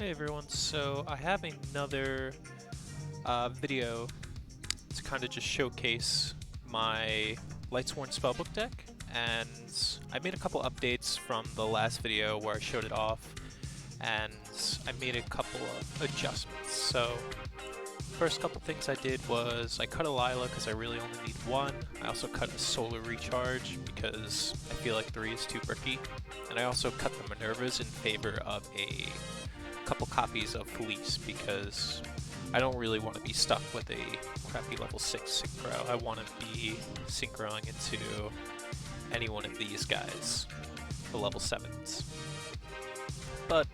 Hey everyone, so I have another video to kind of just showcase my Lightsworn Spellbook deck, and I made a couple updates from the last video where I showed it off, and I made a couple of adjustments. So first couple things I did was I cut a Lila because I really only need one. I also cut a Solar Recharge because I feel like 3 is too bricky, and I also cut the Minervas in favor of a couple copies of Felice because I don't really want to be stuck with a crappy level 6 synchro. I want to be synchroing into any one of these guys, the level 7s. But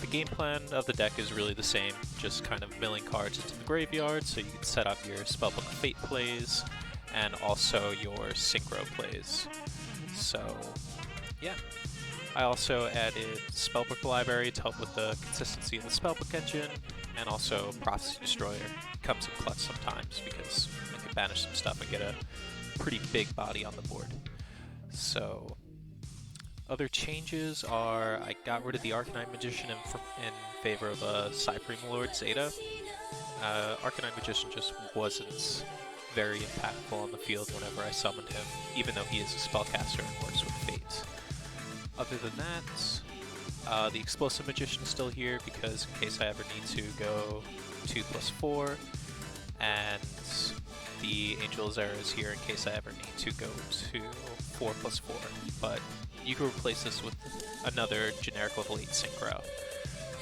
the game plan of the deck is really the same, just kind of milling cards into the graveyard so you can set up your Spellbook Fate plays and also your synchro plays. So yeah. I also added Spellbook Library to help with the consistency of the Spellbook engine, and also Prophecy Destroyer comes in clutch sometimes because I can banish some stuff and get a pretty big body on the board. So other changes are I got rid of the Arcanine Magician in favor of a Cypreme Lord Zeta. Arcanine Magician just wasn't very impactful on the field whenever I summoned him, even though he is a spellcaster and works with Fate. Other than that, the Explosive Magician is still here because in case I ever need to go 2+4, and the Angel Azera is here in case I ever need to go to 4+4. But you can replace this with another generic level 8 synchro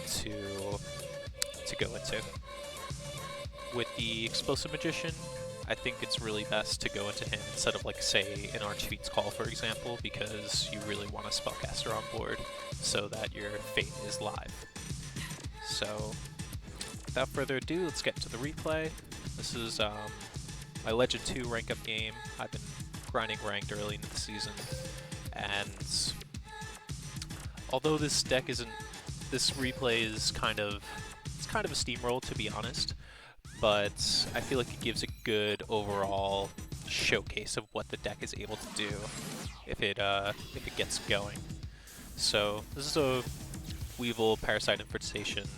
to go into. With the Explosive Magician, I think it's really best to go into him instead of, like, say, an Archfiend's Call, for example, because you really want a spellcaster on board so that your Fate is live. So, without further ado, let's get into the replay. This is my Legend 2 rank up game. I've been grinding ranked early in the season, and although this deck isn't, this replay is kind of a steamroll, to be honest. But I feel like it gives a good overall showcase of what the deck is able to do if it gets going. So this is a Weevil, Parasite, Infestation,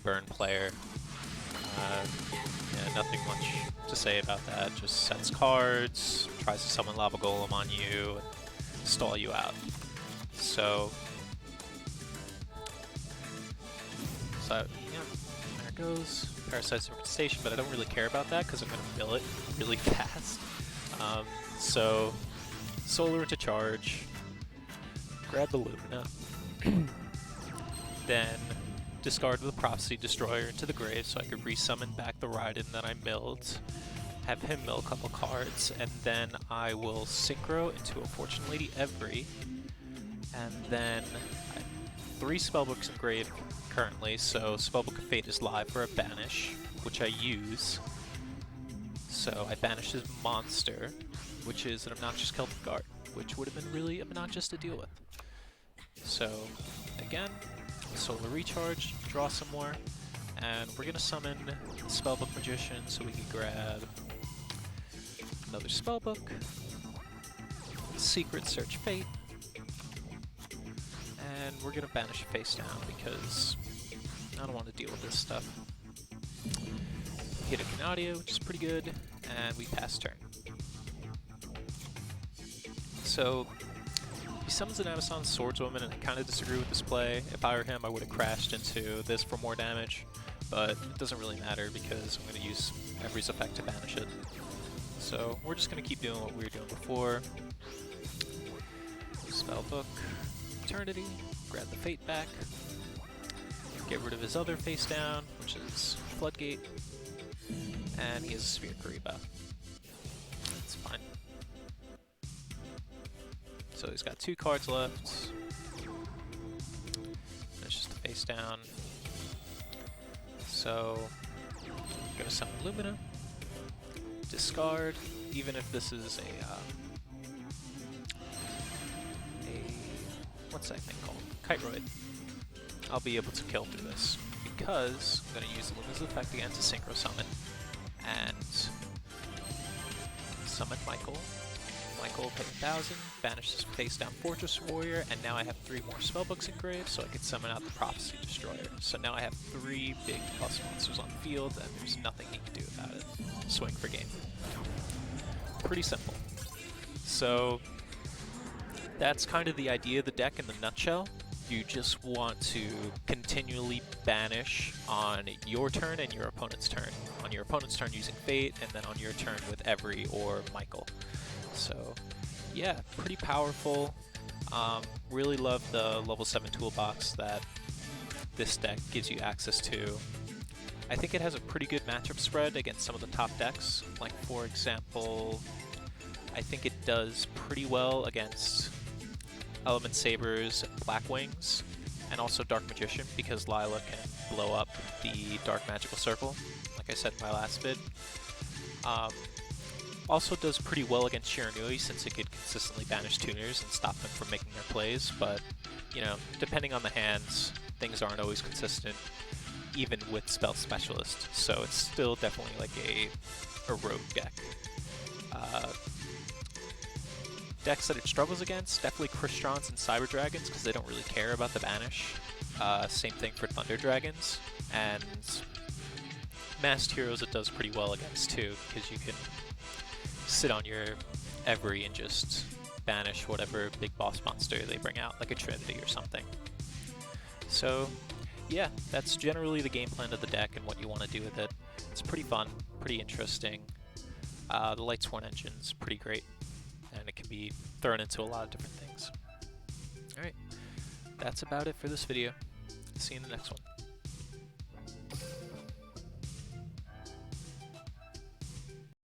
burn player. Yeah, nothing much to say about that. Just sets cards, tries to summon Lava Golem on you, and stall you out. So yeah, there it goes. Parasite's Infestation, but I don't really care about that because I'm going to mill it really fast. So, Solar into charge, grab the Lumina, then discard the Prophecy Destroyer into the grave so I could resummon back the Raiden that I milled, have him mill a couple cards, and then I will synchro into a Fortune Lady Every, and then I have 3 Spellbooks in grave currently, so Spellbook of Fate is live for a banish, which I use. So I banish his monster, which is an obnoxious Celtic Guard, which would have been really obnoxious to deal with. So again, Solar Recharge, draw some more, and we're gonna summon Spellbook Magician so we can grab another Spellbook, Secret Search Fate, and we're gonna banish face down because I don't want to deal with this stuff. Hit a Canadio, which is pretty good, and we pass turn. So he summons an Amazon Swordswoman, and I kind of disagree with this play. If I were him, I would have crashed into this for more damage, but it doesn't really matter because I'm going to use Every's effect to banish it. So we're just going to keep doing what we were doing before. Spellbook, Eternity, grab the Fate back, get rid of his other face down, which is Floodgate, and he has a Sphere Kariba. That's fine. So he's got 2 cards left. It's just a face down. So I'm gonna summon Lumina, discard, even if this is what's that thing called? Kiteroid. I'll be able to kill through this because I'm going to use Lumina's effect again to synchro summon and summon Michael, Michael hit 1000, banish this face down Fortress Warrior, and now I have 3 more Spellbooks engraved, so I can summon out the Prophecy Destroyer. So now I have 3 big plus monsters on the field, and there's nothing he can do about it. Swing for game. Pretty simple. So that's kind of the idea of the deck in the nutshell. You just want to continually banish on your turn and your opponent's turn. On your opponent's turn using Fate, and then on your turn with Every or Michael. So yeah, pretty powerful. Really love the level 7 toolbox that this deck gives you access to. I think it has a pretty good matchup spread against some of the top decks. Like for example, I think it does pretty well against Element Sabers, Black Wings, and also Dark Magician, because Lila can blow up the Dark Magical Circle, like I said in my last vid. Also does pretty well against Shiranui, since it could consistently banish tuners and stop them from making their plays, but, you know, depending on the hands, things aren't always consistent, even with Spell Specialist, so it's still definitely like a rogue deck. Decks that it struggles against, definitely Crystron's and Cyber Dragons, because they don't really care about the banish. Same thing for Thunder Dragons, and Masked Heroes it does pretty well against too, because you can sit on your Every and just banish whatever big boss monster they bring out, like a Trinity or something. So yeah, that's generally the game plan of the deck and what you want to do with it. It's pretty fun, pretty interesting. The Lightsworn engine's pretty great, and it can be thrown into a lot of different things. Alright, that's about it for this video. See you in the next one.